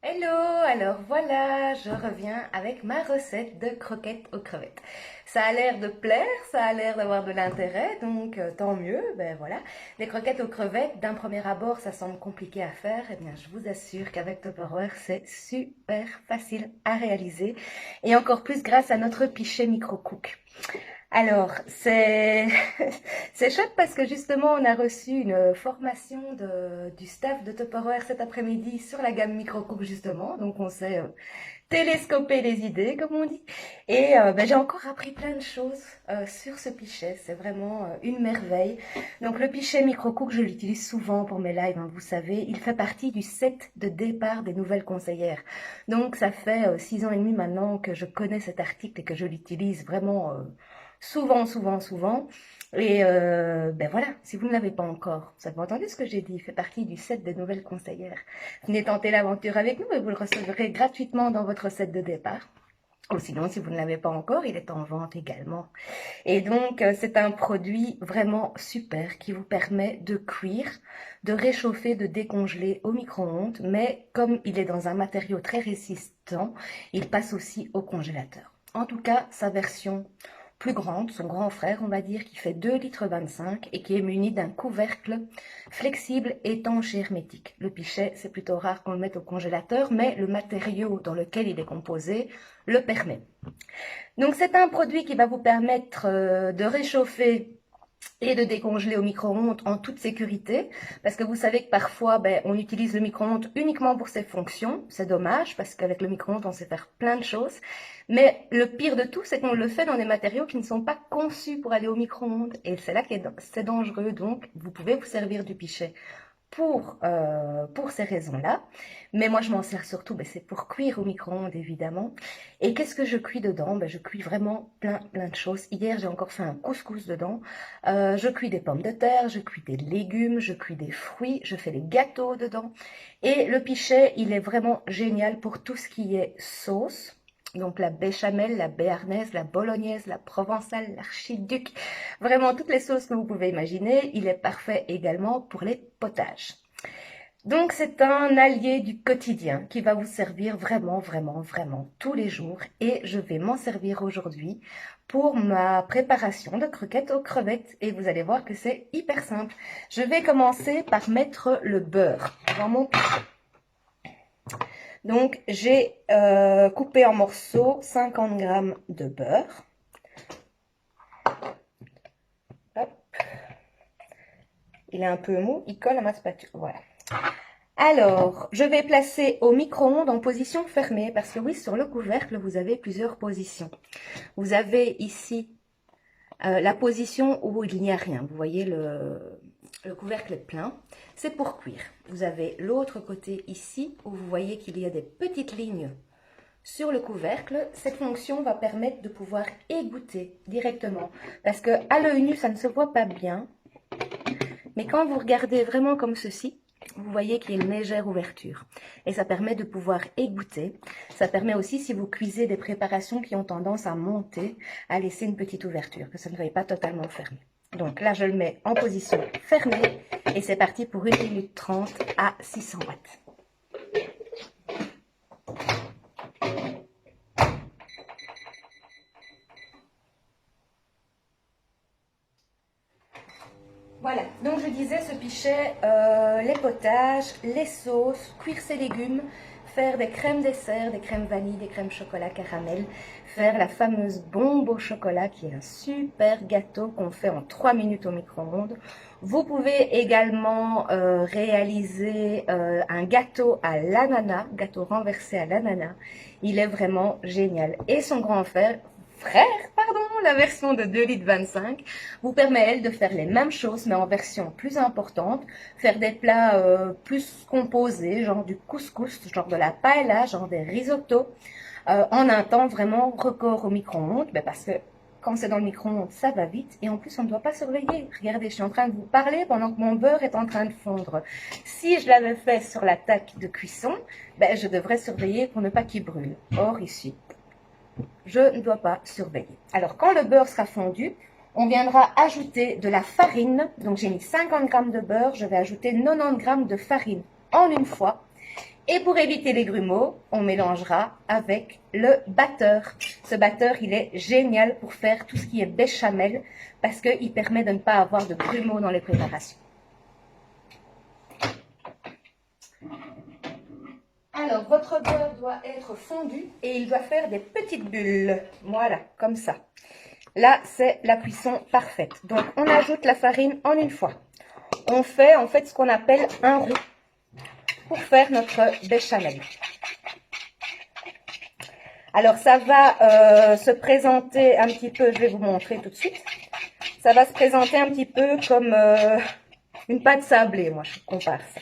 Hello, alors voilà, je reviens avec ma recette de croquettes aux crevettes. Ça a l'air de plaire, ça a l'air d'avoir de l'intérêt, donc tant mieux, ben voilà. Les croquettes aux crevettes, d'un premier abord, ça semble compliqué à faire, eh bien je vous assure qu'avec Tupperware, c'est super facile à réaliser, et encore plus grâce à notre pichet micro-cook. Alors, c'est c'est chouette parce que justement, on a reçu une formation du staff de Tupperware cet après-midi sur la gamme micro-cook justement. Donc, on s'est télescopé les idées, comme on dit. Et ben, j'ai encore appris plein de choses sur ce pichet. C'est vraiment une merveille. Donc, le pichet micro-cook, je l'utilise souvent pour mes lives, hein, vous savez. Il fait partie du set de départ des nouvelles conseillères. Donc, ça fait 6 ans et demi maintenant que je connais cet article et que je l'utilise vraiment souvent. Et ben voilà, si vous ne l'avez pas encore, vous avez entendu ce que j'ai dit, il fait partie du set des nouvelles conseillères. Venez tenter l'aventure avec nous et vous le recevrez gratuitement dans votre set de départ. Ou sinon, si vous ne l'avez pas encore, il est en vente également. Et donc, c'est un produit vraiment super qui vous permet de cuire, de réchauffer, de décongeler au micro-ondes. Mais comme il est dans un matériau très résistant, il passe aussi au congélateur. En tout cas, sa version plus grande, son grand frère, on va dire, qui fait 2,25 litres et qui est muni d'un couvercle flexible, étanche et hermétique. Le pichet, c'est plutôt rare qu'on le mette au congélateur, mais le matériau dans lequel il est composé le permet. Donc c'est un produit qui va vous permettre de réchauffer et de décongeler au micro-ondes en toute sécurité, parce que vous savez que parfois on utilise le micro-ondes uniquement pour ses fonctions. C'est dommage parce qu'avec le micro-ondes on sait faire plein de choses, mais le pire de tout c'est qu'on le fait dans des matériaux qui ne sont pas conçus pour aller au micro-ondes, et c'est là que c'est dangereux. Donc vous pouvez vous servir du pichet pour ces raisons-là. Mais moi, je m'en sers surtout, c'est pour cuire au micro-ondes, évidemment. Et qu'est-ce que je cuis dedans? Je cuis vraiment plein de choses. Hier, j'ai encore fait un couscous dedans. Je cuis des pommes de terre, je cuis des légumes, je cuis des fruits, je fais des gâteaux dedans. Et le pichet, il est vraiment génial pour tout ce qui est sauce. Donc la béchamel, la béarnaise, la bolognaise, la provençale, l'archiduc, vraiment toutes les sauces que vous pouvez imaginer. Il est parfait également pour les potages. Donc c'est un allié du quotidien qui va vous servir vraiment tous les jours, et je vais m'en servir aujourd'hui pour ma préparation de croquettes aux crevettes, et vous allez voir que c'est hyper simple. Je vais commencer par mettre le beurre dans mon pichet. Donc j'ai coupé en morceaux 50 g de beurre. Hop. Il est un peu mou, il colle à ma spatule. Voilà. Alors, je vais placer au micro-ondes en position fermée, parce que oui, sur le couvercle, vous avez plusieurs positions. Vous avez ici la position où il n'y a rien. Vous voyez, le couvercle est plein. C'est pour cuire. Vous avez l'autre côté ici, où vous voyez qu'il y a des petites lignes sur le couvercle. Cette fonction va permettre de pouvoir égoutter directement, parce que à l'œil nu, ça ne se voit pas bien. Mais quand vous regardez vraiment comme ceci, vous voyez qu'il y a une légère ouverture. Et ça permet de pouvoir égoutter. Ça permet aussi, si vous cuisez des préparations qui ont tendance à monter, à laisser une petite ouverture, que ça ne soit pas totalement fermé. Donc là, je le mets en position fermée. Et c'est parti pour 1 minute 30 à 600 watts. Voilà, donc je disais, ce pichet, les potages, les sauces, cuire ses légumes, faire des crèmes dessert, des crèmes vanille, des crèmes chocolat caramel, faire la fameuse bombe au chocolat qui est un super gâteau qu'on fait en 3 minutes au micro-ondes. Vous pouvez également réaliser un gâteau à l'ananas, gâteau renversé à l'ananas. Il est vraiment génial. Et son grand frère, la version de 2,25 litres, vous permet, elle, de faire les mêmes choses, mais en version plus importante, faire des plats plus composés, genre du couscous, genre de la paella, genre des risottos, en un temps vraiment record au micro-ondes, parce que quand c'est dans le micro-ondes, ça va vite, et en plus, on ne doit pas surveiller. Regardez, je suis en train de vous parler pendant que mon beurre est en train de fondre. Si je l'avais fait sur la taque de cuisson, je devrais surveiller pour ne pas qu'il brûle. Or, ici, je ne dois pas surveiller. Alors, quand le beurre sera fondu, on viendra ajouter de la farine. Donc, j'ai mis 50 g de beurre, je vais ajouter 90 g de farine en une fois. Et pour éviter les grumeaux, on mélangera avec le batteur. Ce batteur, il est génial pour faire tout ce qui est béchamel parce qu'il permet de ne pas avoir de grumeaux dans les préparations. Alors, votre beurre doit être fondu et il doit faire des petites bulles. Voilà, comme ça. Là, c'est la cuisson parfaite. Donc, on ajoute la farine en une fois. On fait en fait ce qu'on appelle un roux pour faire notre béchamel. Alors, ça va se présenter un petit peu, je vais vous montrer tout de suite. Ça va se présenter un petit peu comme une pâte sablée, moi, je compare ça.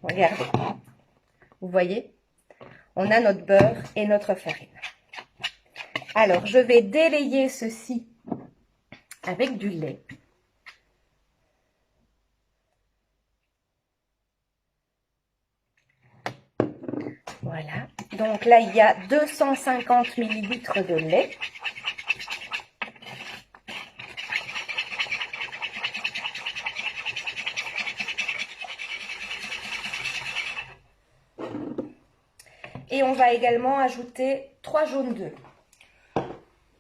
Regardez. Vous voyez? On a notre beurre et notre farine. Alors, je vais délayer ceci avec du lait. Voilà. Donc là, il y a 250 ml de lait. Et on va également ajouter 3 jaunes d'œufs.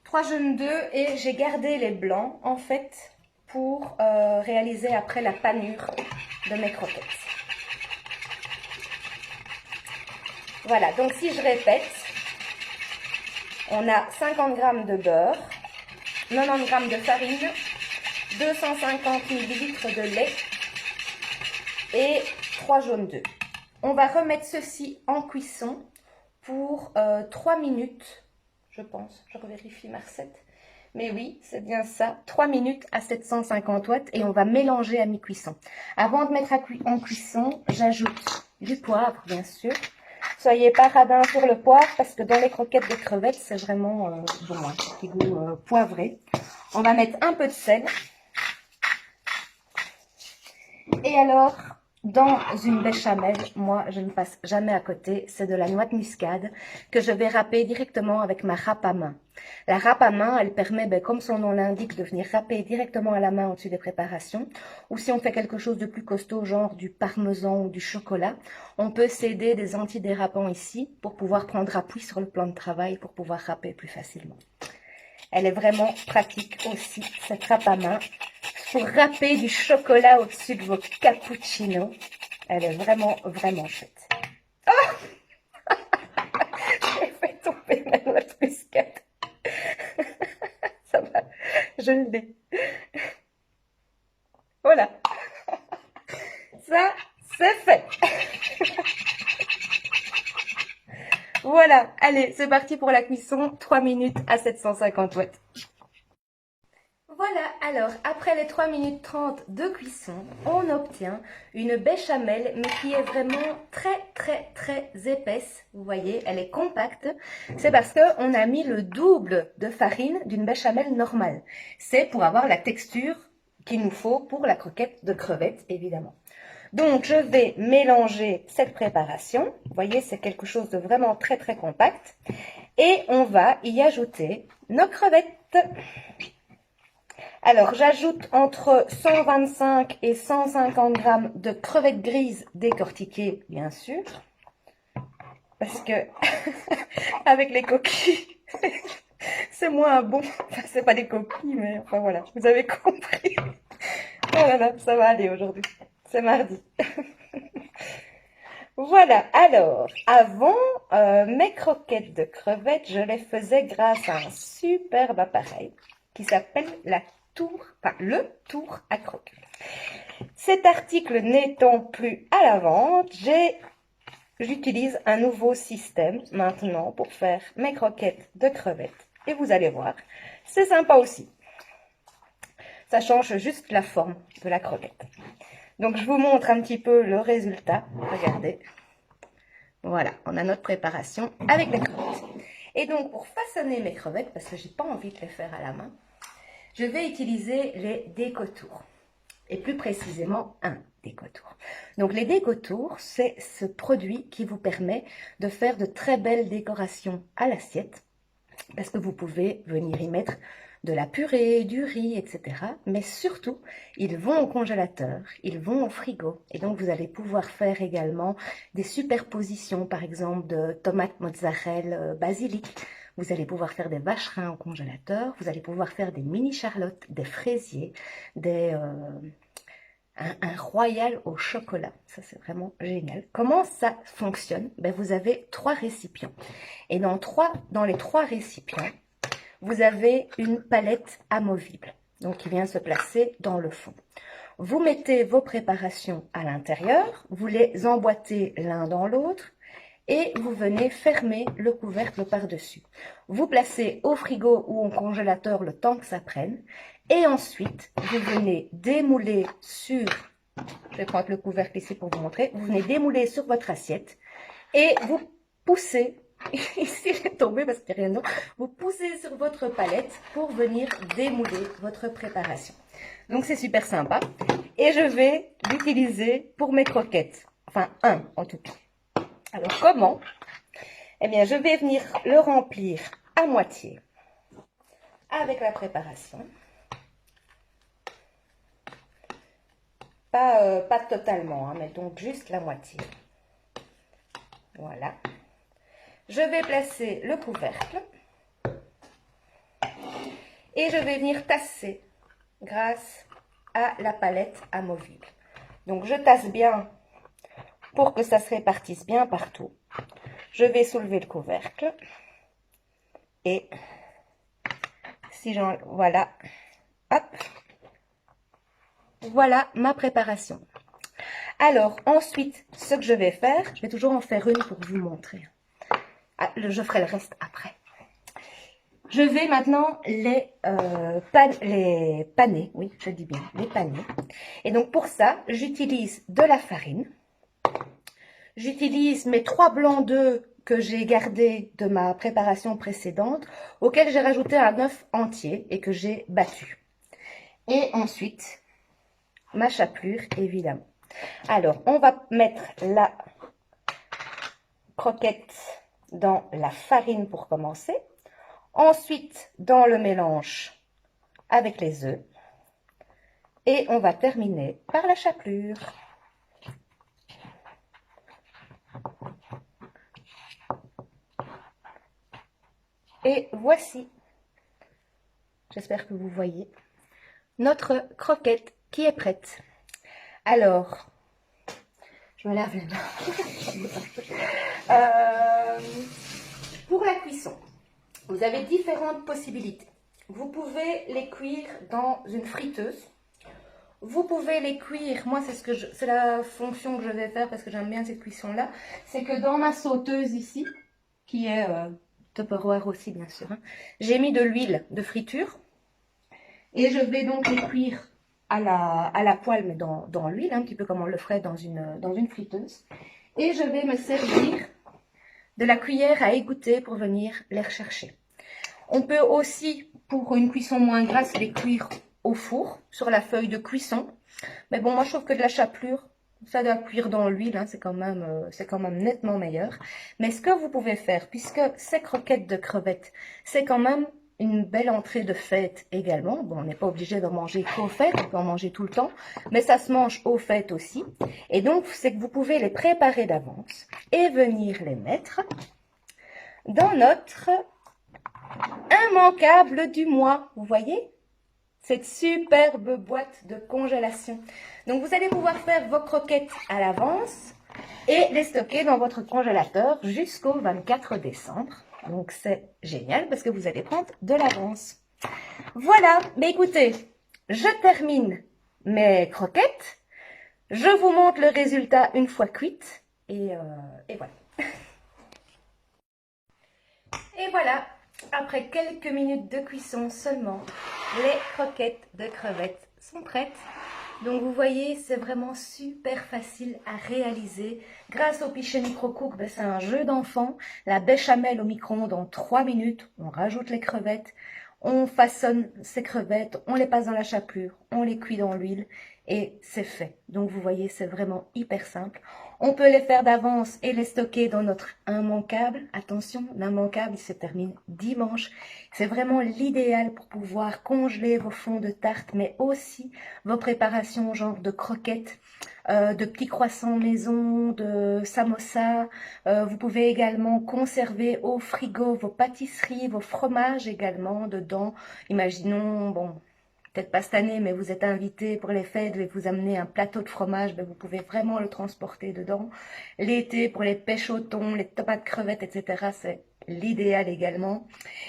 3 jaunes d'œufs et j'ai gardé les blancs en fait pour réaliser après la panure de mes croquettes. Voilà, donc si je répète, on a 50 g de beurre, 90 g de farine, 250 ml de lait et 3 jaunes d'œufs. On va remettre ceci en cuisson pour 3 minutes, je pense. Je revérifie ma recette. Mais oui, c'est bien ça. 3 minutes à 750 watts et on va mélanger à mi-cuisson. Avant de mettre en cuisson, j'ajoute du poivre, bien sûr. Soyez pas radin sur le poivre parce que dans les croquettes de crevettes, c'est vraiment bon, un petit goût poivré. On va mettre un peu de sel. Et alors, dans une béchamel, moi, je ne passe jamais à côté, c'est de la noix de muscade que je vais râper directement avec ma râpe à main. La râpe à main, elle permet, comme son nom l'indique, de venir râper directement à la main au-dessus des préparations. Ou si on fait quelque chose de plus costaud, genre du parmesan ou du chocolat, on peut s'aider des antidérapants ici pour pouvoir prendre appui sur le plan de travail, pour pouvoir râper plus facilement. Elle est vraiment pratique aussi, cette râpe à main, pour râper du chocolat au-dessus de vos cappuccinos. Elle est vraiment, vraiment chouette. Oh j'ai fait tomber ma noix de muscade. Ça va, je l'ai. Voilà. Ça, c'est fait. Voilà, allez, c'est parti pour la cuisson. 3 minutes à 750 watts. Voilà, alors après les 3 minutes 30 de cuisson, on obtient une béchamel, mais qui est vraiment très épaisse. Vous voyez, elle est compacte. C'est parce qu'on a mis le double de farine d'une béchamel normale. C'est pour avoir la texture qu'il nous faut pour la croquette de crevettes, évidemment. Donc, je vais mélanger cette préparation. Vous voyez, c'est quelque chose de vraiment très compact. Et on va y ajouter nos crevettes. Alors, j'ajoute entre 125 et 150 g de crevettes grises décortiquées, bien sûr. Parce que, avec les coquilles, c'est moins bon. Enfin, c'est pas des coquilles, mais enfin voilà, vous avez compris. Oh là là, ça va aller aujourd'hui. C'est mardi. Voilà, alors, avant, mes croquettes de crevettes, je les faisais grâce à un superbe appareil qui s'appelle le tour à croquettes. Cet article n'étant plus à la vente, j'utilise un nouveau système maintenant pour faire mes croquettes de crevettes. Et vous allez voir, c'est sympa aussi. Ça change juste la forme de la croquette. Donc, je vous montre un petit peu le résultat. Regardez. Voilà, on a notre préparation avec les crevettes. Et donc, pour façonner mes crevettes, parce que j'ai pas envie de les faire à la main, je vais utiliser les décotours. Et plus précisément, un décotour. Donc, les décotours, c'est ce produit qui vous permet de faire de très belles décorations à l'assiette. Parce que vous pouvez venir y mettre de la purée, du riz, etc. Mais surtout, ils vont au congélateur, ils vont au frigo. Et donc, vous allez pouvoir faire également des superpositions, par exemple, de tomates, mozzarella, basilic. Vous allez pouvoir faire des vacherins au congélateur. Vous allez pouvoir faire des mini charlottes, des fraisiers, un royal au chocolat. Ça, c'est vraiment génial. Comment ça fonctionne? Ben, vous avez 3 récipients. Et dans les 3 récipients, vous avez une palette amovible, donc qui vient se placer dans le fond. Vous mettez vos préparations à l'intérieur, vous les emboîtez l'un dans l'autre et vous venez fermer le couvercle par-dessus. Vous placez au frigo ou au congélateur le temps que ça prenne et ensuite vous venez démouler sur, je vais prendre le couvercle ici pour vous montrer, vous venez démouler sur votre assiette et vous poussez. Ici, j'ai tombé parce qu'il n'y a rien d'autre. Vous poussez sur votre palette pour venir démouler votre préparation. Donc, c'est super sympa. Et je vais l'utiliser pour mes croquettes. Enfin, un en tout cas. Alors, comment? Eh bien, je vais venir le remplir à moitié avec la préparation. Pas totalement, hein, mais donc juste la moitié. Voilà. Je vais placer le couvercle et je vais venir tasser grâce à la palette amovible. Donc, je tasse bien pour que ça se répartisse bien partout. Je vais soulever le couvercle et si j'en... Voilà, hop, voilà ma préparation. Alors, ensuite, ce que je vais faire, je vais toujours en faire une pour vous montrer. Ah, je ferai le reste après. Je vais maintenant les paner, oui, je dis bien, les paner. Et donc, pour ça, j'utilise de la farine. J'utilise mes 3 blancs d'œufs que j'ai gardés de ma préparation précédente, auxquels j'ai rajouté un œuf entier et que j'ai battu. Et ensuite, ma chapelure, évidemment. Alors, on va mettre la croquette dans la farine pour commencer. Ensuite, dans le mélange avec les œufs. Et on va terminer par la chapelure. Et voici, j'espère que vous voyez, notre croquette qui est prête. Alors, je me lave les mains. Pour la cuisson, vous avez différentes possibilités. Vous pouvez les cuire dans une friteuse. Vous pouvez les cuire, moi c'est la fonction que je vais faire parce que j'aime bien cette cuisson-là. C'est que dans ma sauteuse ici, qui est Tupperware aussi bien sûr, hein, j'ai mis de l'huile de friture. Et je vais donc les cuire à la poêle, mais dans l'huile, un petit peu comme on le ferait dans une friteuse. Et je vais me servir de la cuillère à égoutter pour venir les rechercher. On peut aussi, pour une cuisson moins grasse, les cuire au four, sur la feuille de cuisson. Mais bon, moi je trouve que de la chapelure, ça doit cuire dans l'huile, hein, c'est quand même nettement meilleur. Mais ce que vous pouvez faire, puisque ces croquettes de crevettes, c'est quand même une belle entrée de fête également. Bon, on n'est pas obligé d'en manger qu'aux fêtes, on peut en manger tout le temps, mais ça se mange aux fêtes aussi. Et donc, c'est que vous pouvez les préparer d'avance et venir les mettre dans notre immanquable du mois. Vous voyez? Cette superbe boîte de congélation. Donc, vous allez pouvoir faire vos croquettes à l'avance et les stocker dans votre congélateur jusqu'au 24 décembre. Donc, c'est génial parce que vous allez prendre de l'avance. Voilà, mais écoutez, je termine mes croquettes. Je vous montre le résultat une fois cuites. Et voilà. Et voilà, après quelques minutes de cuisson seulement, les croquettes de crevettes sont prêtes. Donc vous voyez, c'est vraiment super facile à réaliser. Grâce au Pichet Micro-Cook, ben, c'est un jeu d'enfant. La béchamel au micro-ondes en 3 minutes. On rajoute les crevettes, on façonne ces crevettes, on les passe dans la chapelure, on les cuit dans l'huile et c'est fait. Donc vous voyez, c'est vraiment hyper simple. On peut les faire d'avance et les stocker dans notre immanquable. Attention, l'immanquable, il se termine dimanche. C'est vraiment l'idéal pour pouvoir congeler vos fonds de tarte, mais aussi vos préparations genre de croquettes, de petits croissants maison, de samosa. Vous pouvez également conserver au frigo vos pâtisseries, vos fromages également dedans. Imaginons, bon, peut-être pas cette année, mais vous êtes invité pour les fêtes et vous amenez un plateau de fromage, ben vous pouvez vraiment le transporter dedans. L'été, pour les pêches au thon, les tomates crevettes, etc., c'est l'idéal également.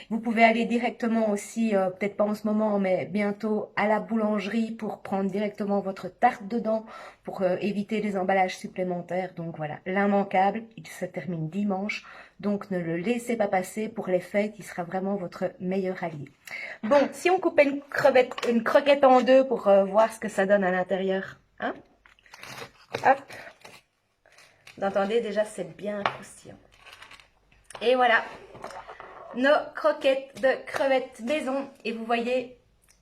Vous pouvez aller directement aussi, peut-être pas en ce moment, mais bientôt à la boulangerie pour prendre directement votre tarte dedans, pour éviter les emballages supplémentaires. Donc voilà, l'immanquable, il se termine dimanche, donc ne le laissez pas passer pour les fêtes, il sera vraiment votre meilleur allié. Bon, si on coupait une croquette en deux pour voir ce que ça donne à l'intérieur, hein? Hop, vous entendez déjà, c'est bien croustillant. Et voilà, nos croquettes de crevettes maison. Et vous voyez,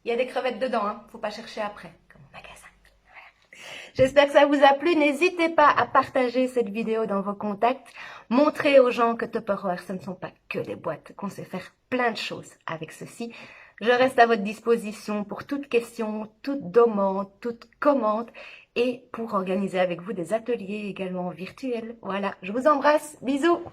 il y a des crevettes dedans, hein. Faut pas chercher après, comme au magasin. Voilà. J'espère que ça vous a plu. N'hésitez pas à partager cette vidéo dans vos contacts. Montrez aux gens que Tupperware, ce ne sont pas que des boîtes, qu'on sait faire plein de choses avec ceci. Je reste à votre disposition pour toute question, toute demande, toute commande et pour organiser avec vous des ateliers également virtuels. Voilà, je vous embrasse. Bisous!